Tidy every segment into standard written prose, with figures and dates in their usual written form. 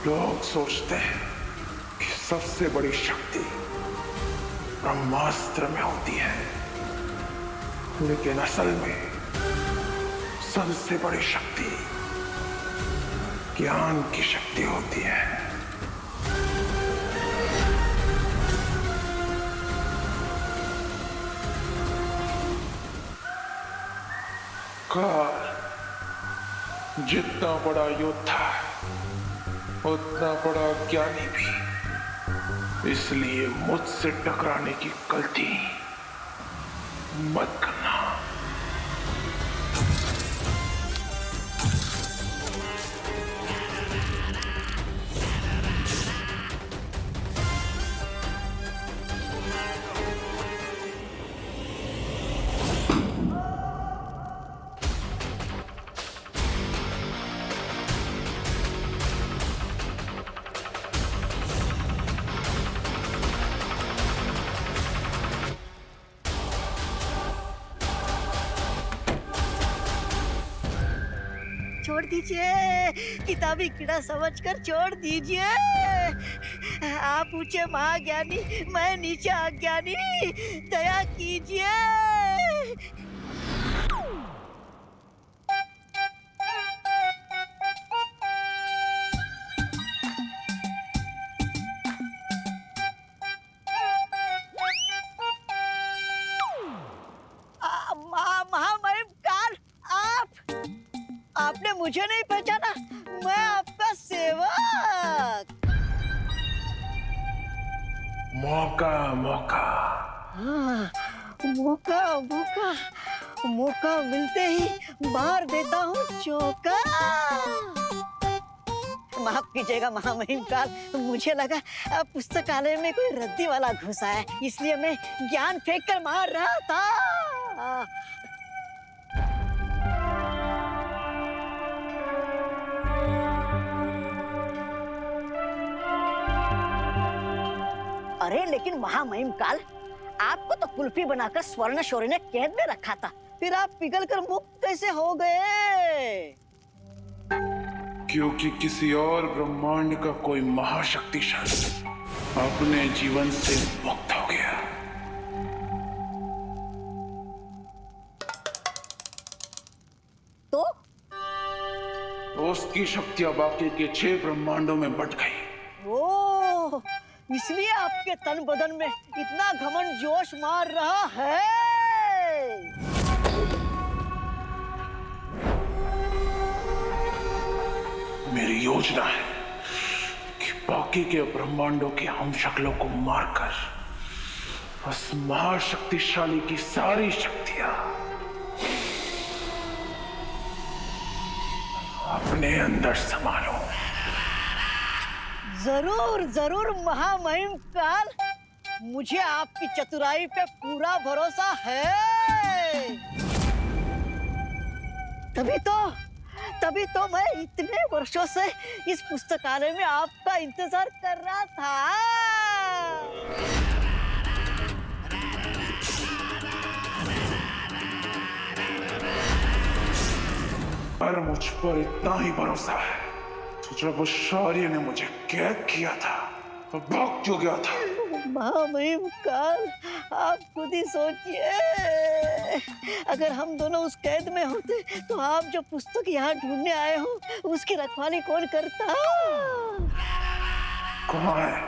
लोग सोचते हैं कि सबसे बड़ी शक्ति ब्रह्मास्त्र में होती है, लेकिन असल में सबसे बड़ी शक्ति ज्ञान की शक्ति होती है। काल जितना बड़ा योद्धा है उतना बड़ा ज्ञानी भी, इसलिए मुझसे टकराने की गलती मत करना। छोड़ दीजिए, किताबी कीड़ा समझकर छोड़ दीजिए। आप ऊंचे महाज्ञानी, मैं नीचे अज्ञानी, दया कीजिए। महामहिम काल, आपने मुझे नहीं पहचाना, मैं आपका सेवक। मौका मौका हाँ, मौका मिलते ही मार देता हूँ चौका। माफ कीजिएगा महामहिम काल, मुझे लगा पुस्तकालय में कोई रद्दी वाला घुसा है, इसलिए मैं ज्ञान फेंक कर मार रहा था। अरे लेकिन महामहिम काल, आपको तो कुल्फी बनाकर स्वर्ण शौर्य ने कैद में रखा था, फिर आप पिघल कर मुक्त कैसे हो गए? क्योंकि किसी और ब्रह्मांड का कोई महाशक्तिशाली अपने जीवन से मुक्त हो गया। तो उसकी शक्तियां बाकी के 6 ब्रह्मांडों में बट गई। ओह, इसलिए आपके तन बदन में इतना घमंड जोश मार रहा है। मेरी योजना है कि बाकी के ब्रह्मांडों के हम शक्लों को मारकर उस महाशक्तिशाली की सारी शक्तियां अपने अंदर संभालो। जरूर जरूर महामहिम काल, मुझे आपकी चतुराई पे पूरा भरोसा है। तभी तो मैं इतने वर्षों से इस पुस्तकालय में आपका इंतजार कर रहा था। पर मुझ पर इतना ही भरोसा है, तो जब उस शौर्य ने मुझे कैद किया था तो भाग क्यों गया था? महामहिम काल, आप खुद ही सोचिए, अगर हम दोनों उस कैद में होते तो आप जो पुस्तक यहाँ ढूंढने आए हो उसकी रखवाली कौन करता? कहाँ है?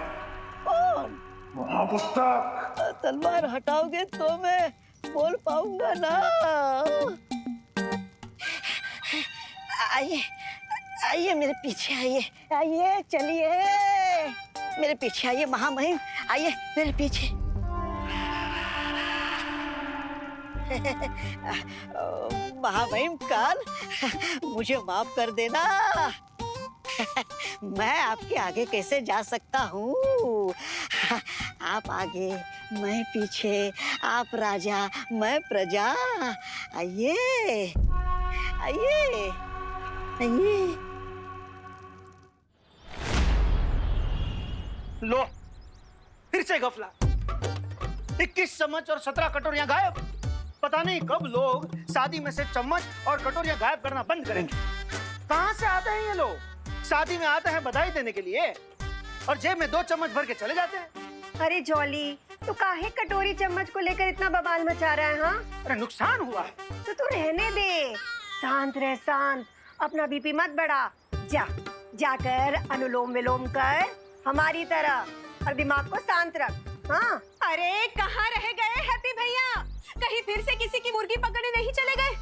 कौन? वहाँ पुस्तक। तलवार हटाओगे तो मैं बोल पाऊंगा ना। आइए आइए, मेरे पीछे आइए, चलिए मेरे पीछे आइए महामहिम, आइए मेरे पीछे। महामहिम काल, मुझे माफ कर देना। मैं आपके आगे कैसे जा सकता हूँ? आप आगे, मैं पीछे, आप राजा, मैं प्रजा। आइए आइए आइए। लो, फिर से गफला। 21 चम्मच और 17 कटोरियां गायब। पता नहीं कब लोग शादी में से चम्मच और कटोरियां गायब करना बंद करेंगे। कहां से आते हैं ये लोग? शादी में आते हैं बधाई देने के लिए और जेब में 2 चम्मच भर के चले जाते हैं। अरे जॉली, तू काहे कटोरी चम्मच को लेकर इतना बवाल मचा रहा है? हाँ, अरे नुकसान हुआ है। तो तू रहने दे, शांत रह, शांत। अपना बीपी मत बढ़ा। जा जाकर अनुलोम विलोम कर हमारी तरह और दिमाग को शांत रख। हाँ, अरे कहाँ रह गए हैप्पी भैया? कहीं फिर से किसी की मुर्गी पकड़ने नहीं चले गए?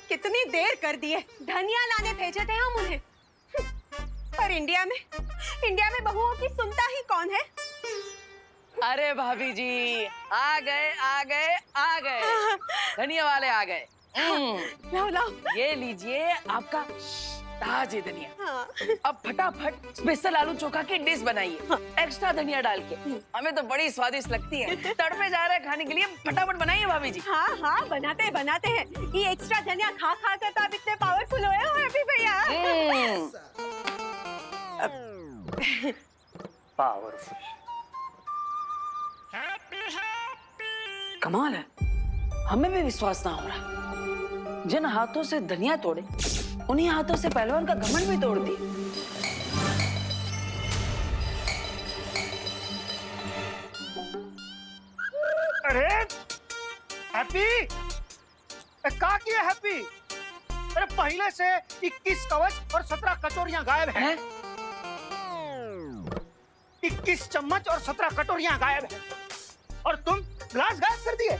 कितनी देर कर दी है, धनिया लाने भेजे थे हम उन्हें। पर इंडिया में बहुओं की सुनता ही कौन है? अरे भाभी जी, आ गए धनिया वाले आ गए। लाओ लाओ। ये लीजिए आपका ताजे धनिया। हाँ। अब फटाफट स्पेशल आलू चोखा की डिश बनाइए, एक्स्ट्रा धनिया डाल के। हमें तो बड़ी स्वादिष्ट लगती है, तड़पे जा रहे हैं खाने के लिए, फटाफट बनाइए भाभी जी। हाँ हाँ, बनाते हैं। ये एक्स्ट्रा धनिया खा खा कर तो आप इतने पावरफुल हुए हो हैप्पी भैया। पावरफुल। कमाल है, हमें भी विश्वास ना हो रहा। जिन हाथों से धनिया तोड़े, उन्हीं हाथों से पहलवान का घमंड भी तोड़ दिए। अरे हैप्पी, क्या किया हैप्पी? अरे पहले से 21 कवच और 17 कटोरियां गायब हैं। 21 चम्मच और 17 कटोरियां गायब हैं और तुम ग्लास गायब कर दिए।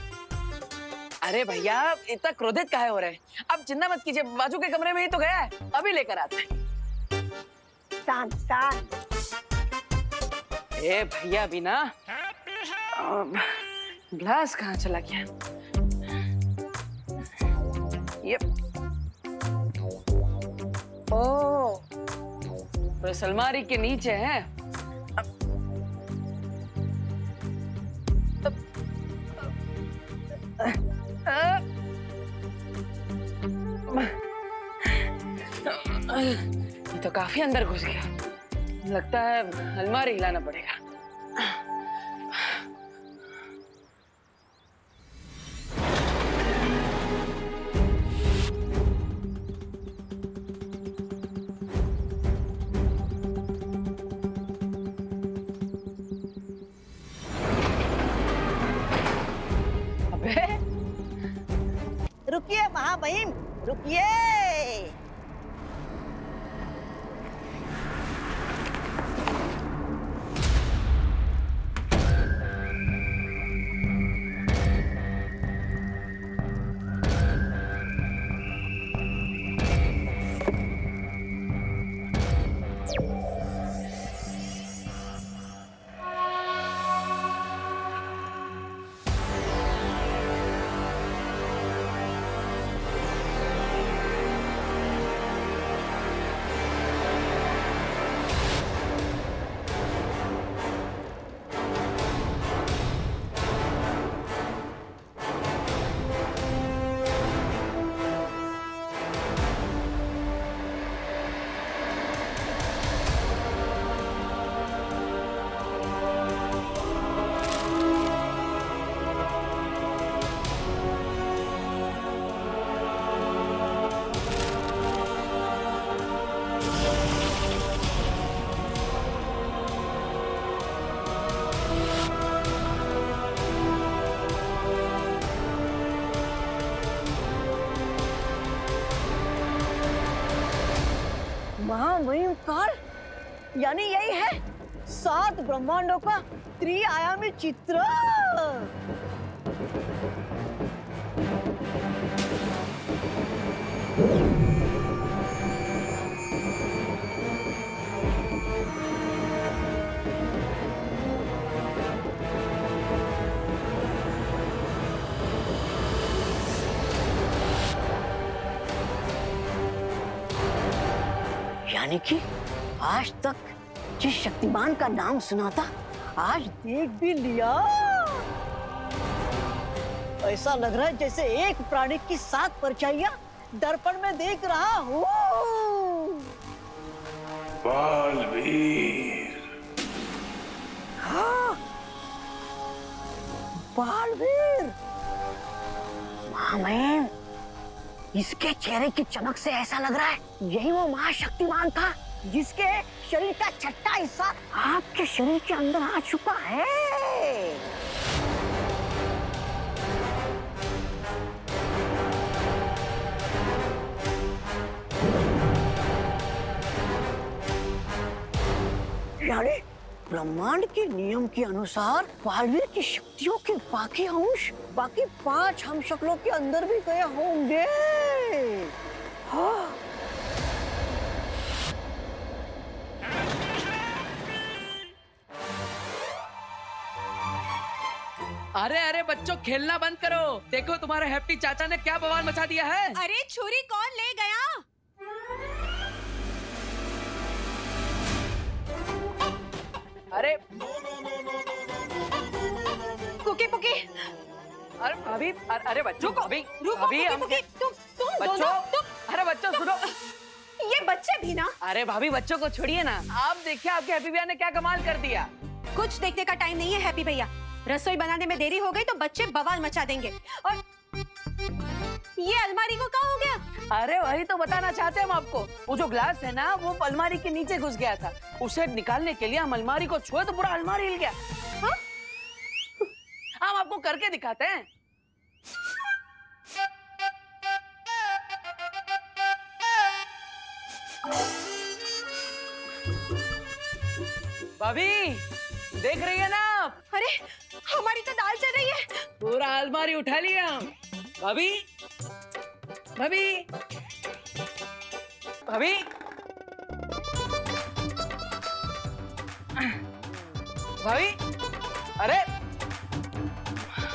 अरे भैया, इतना क्रोधित काहे हो रहे हैं? अब चिंता मत कीजिए, बाजू के कमरे में ही तो गया है, अभी लेकर आते हैं। शांत शांत। ए भैया भी ना, ग्लास कहाँ चला गया? ये ओ, तो इस अलमारी के नीचे है। ये तो काफी अंदर घुस गया, लगता है अलमारी हिलाना पड़ेगा। अबे रुकिए महाबहिन, रुकिए। महामहिम काल, यानी यही है 7 ब्रह्मांडों का त्रिआयामी चित्र। यानी कि आज तक जिस शक्तिमान का नाम सुना था, आज देख भी लिया। ऐसा लग रहा है जैसे एक प्राणी की 7 परछाइयां दर्पण में देख रहा हूँ। बालवीर, हाँ, बालवीर। महामहिम, इसके चेहरे की चमक से ऐसा लग रहा है यही वो महाशक्तिमान था जिसके शरीर का छठा हिस्सा आपके शरीर के अंदर आ चुका है। यानी ब्रह्मांड के नियम के अनुसार बालवीर की शक्तियों के बाकी अंश बाकी 5 हम शक्लों के अंदर भी गए होंगे। हाँ। अरे अरे बच्चों, खेलना बंद करो। देखो तुम्हारे हैप्पी चाचा ने क्या बवाल मचा दिया है। अरे छुरी कौन ले गया? अरे कुकी पुकी, अरे भाभी, अरे बच्चों को अभी रुको अभी कुकी हम पुकी, तुम बच्चों, दोनों अरे बच्चों सुनो। ये बच्चे भी ना। अरे भाभी बच्चों को छोड़िए ना, आप देखिए आपके हैप्पी भैया ने क्या कमाल कर दिया। कुछ देखने का टाइम नहीं है हैप्पी भैया। रसोई बनाने में देरी हो गई तो बच्चे बवाल मचा देंगे। और ये अलमारी को क्या हो गया? अरे वही तो बताना चाहते हैं हम आपको। वो जो ग्लास है ना, वो अलमारी के नीचे घुस गया था। उसे निकालने के लिए हम अलमारी को छुए तो पूरा अलमारी हिल गया। हाँ? हम आपको करके दिखाते हैं। भाभी देख रही है ना आप? अरे हमारी तो दाल चल रही है। पूरा अलमारी उठा लिया हम। भाभी भाभी भाभी भाभी, अरे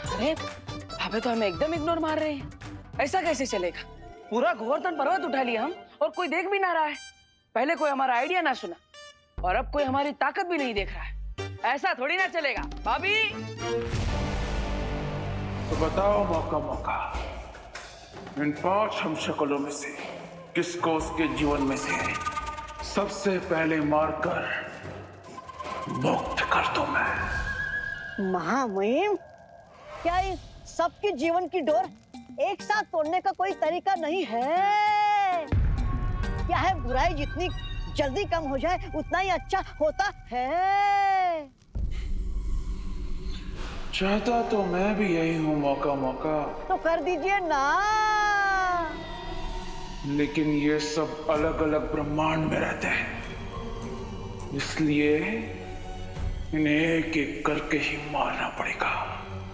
अरे भाभी तो हमें एकदम इग्नोर मार रहे हैं। ऐसा कैसे चलेगा? पूरा गोवर्धन पर्वत उठा लिया हम और कोई देख भी ना रहा है। पहले कोई हमारा आइडिया ना सुना और अब कोई हमारी ताकत भी नहीं देख रहा है। ऐसा थोड़ी ना चलेगा। भाभी तो बताओ मौका मौका, इन 5 हम शक्लों में से किसको उसके जीवन में से सबसे पहले मारकर मुक्त कर दूं मैं? महामहिम, क्या इस सबके जीवन की डोर एक साथ तोड़ने का कोई तरीका नहीं है? क्या है, बुराई जितनी जल्दी कम हो जाए उतना ही अच्छा होता है। चाहता तो मैं भी यही हूँ मौका मौका, तो कर दीजिए ना। लेकिन ये सब अलग अलग ब्रह्मांड में रहते हैं, इसलिए इन्हें एक एक करके ही मारना पड़ेगा।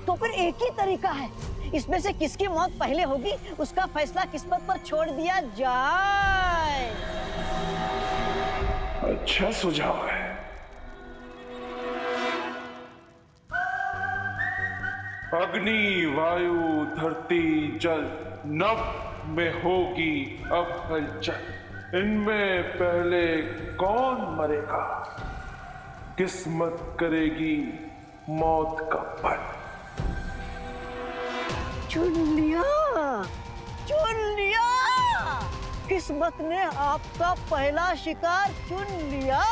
तो फिर एक ही तरीका है, इसमें से किसकी मौत पहले होगी उसका फैसला किस्मत पर छोड़ दिया जाए। अच्छा सुझाव है। अग्नि, वायु, धरती, जल, नभ में होगी अब हलचल। इनमें पहले कौन मरेगा? किस्मत करेगी मौत का पल। चुन लिया, चुन लिया। किस्मत ने आपका पहला शिकार चुन लिया।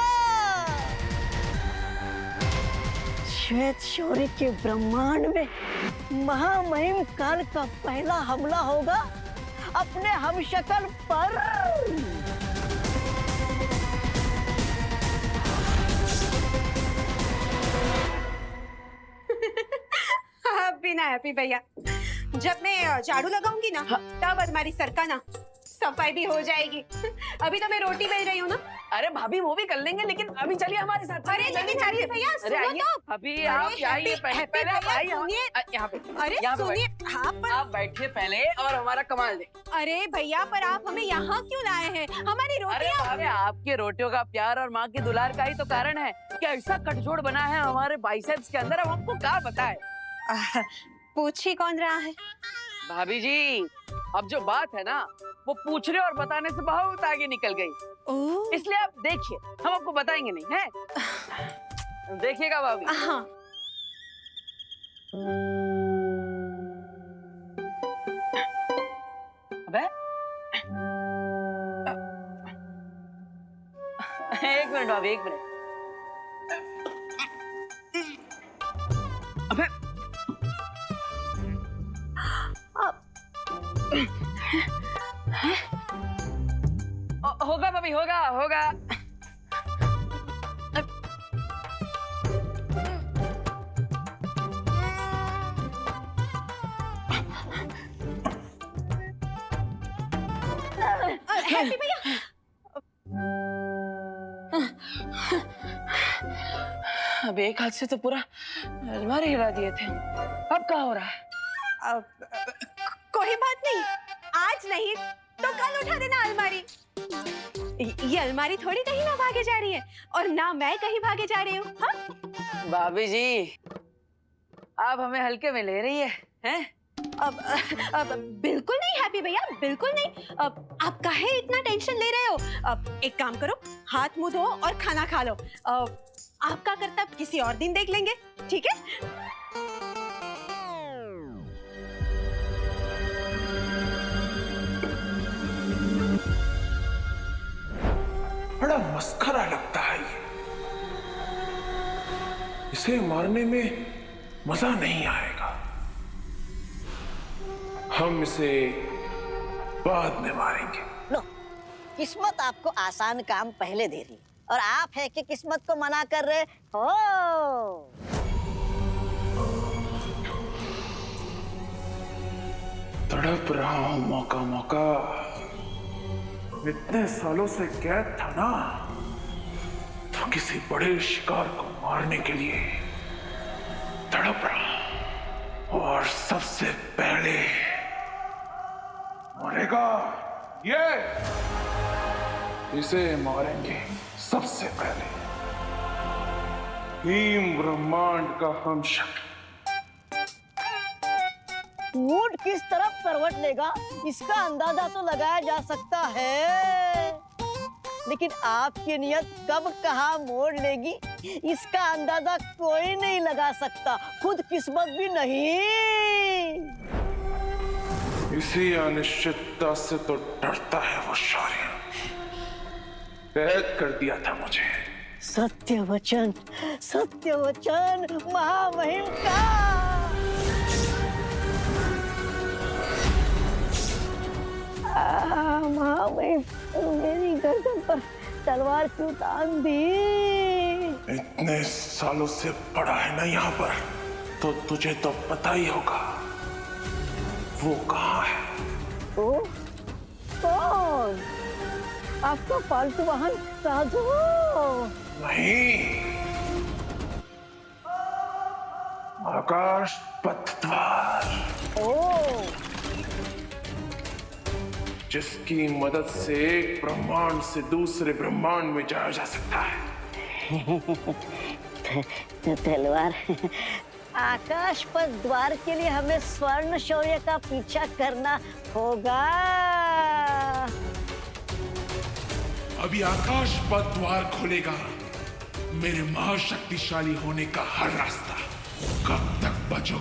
श्वेत शौर्य के ब्रह्मांड में महामहिम काल का पहला हमला होगा अपने हमशक्ल पर। अब भी ना हैप्पी भैया, जब मैं झाड़ू लगाऊंगी ना तब अलमारी सरकाना, सफाई भी हो जाएगी। अभी तो मैं रोटी बेल रही हूँ ना। अरे भाभी वो भी कर लेंगे, लेकिन अभी चलिए हमारे साथ। अरे जल्दी चलिए भैया, अरे सुनो आइए तो। अभी आप आइए, पहले आप आइए सुनिए। यहाँ पे। अरे यहाँ पे सुनिए, हाँ पर आप बैठिए पहले और हमारा कमाल दे। अरे भैया, पर आप हमें यहाँ क्यों लाए हैं? हमारी अरे रोटियाँ। भाभी, आपके रोटियों का प्यार और माँ की दुलार का ही तो कारण है कि ऐसा कटजोड़ बना है हमारे बाइसेप्स के अंदर। अब हमको क्या बताए? पूछ ही कौन रहा है? भाभी जी, अब जो बात है ना वो पूछने और बताने से बहुत आगे निकल गई, ओह, इसलिए आप देखिए, हम आपको बताएंगे नहीं है। देखिएगा भाभी। हाँ। अबे एक मिनट भाभी, एक मिनट। अबे होगा भाभी, होगा होगा। हैप्पी भैया अब एक हाथ से तो पूरा अलमारी हिला दिए थे। अब क्या हो रहा है? कोई बात नहीं, आज नहीं तो कल उठा देना अलमारी। ये अलमारी थोड़ी कहीं ना भागे जा रही है और ना मैं कहीं भागे जा रही हूँ। हाँ? भाभी जी, आप हमें हल्के में ले रही हैं? अब बिल्कुल नहीं हैप्पी भैया, बिल्कुल नहीं। अब आप काहे इतना टेंशन ले रहे हो? अब एक काम करो, हाथ मुंह धो और खाना खा लो। आपका कर्तव्य किसी और दिन देख लेंगे, ठीक है? बड़ा मस्खरा लगता है ये। इसे मारने में मजा नहीं आएगा। हम इसे बाद में मारेंगे। लो, किस्मत आपको आसान काम पहले दे रही और आप है कि किस्मत को मना कर रहे हो। तड़प रहा हूं मौका मौका। इतने सालों से कैद था ना, तो किसी बड़े शिकार को मारने के लिए तड़प रहा। और सबसे पहले मरेगा ये। इसे मारेंगे सबसे पहले। भीम ब्रह्मांड का हम शक्ल। ऊंट किस तरफ करवट लेगा इसका अंदाजा तो लगाया जा सकता है, लेकिन आपकी नियत कब कहाँ मोड़ लेगी इसका अंदाजा कोई नहीं लगा सकता, खुद किस्मत भी नहीं। इसी अनिश्चितता से तो डरता है वो शौर्य। कैद कर दिया था मुझे। सत्य वचन महामहिम का। महामहिम, मेरी गर्दन पर तलवार क्यों तान दी? इतने सालों से पड़ा है ना यहाँ पर, तो तुझे तो पता ही होगा वो कहाँ है। ओ, कौन? आपका पालतू वाहन राजू? नहीं, आकाश पथ द्वार। ओ, जिसकी मदद से एक ब्रह्मांड से दूसरे ब्रह्मांड में जाया जा सकता है। तलवार। आकाश पथ द्वार के लिए हमें स्वर्ण शौर्य का पीछा करना होगा। अभी आकाश पथ द्वार खोलेगा मेरे महाशक्तिशाली होने का हर रास्ता। कब तक बचोगे?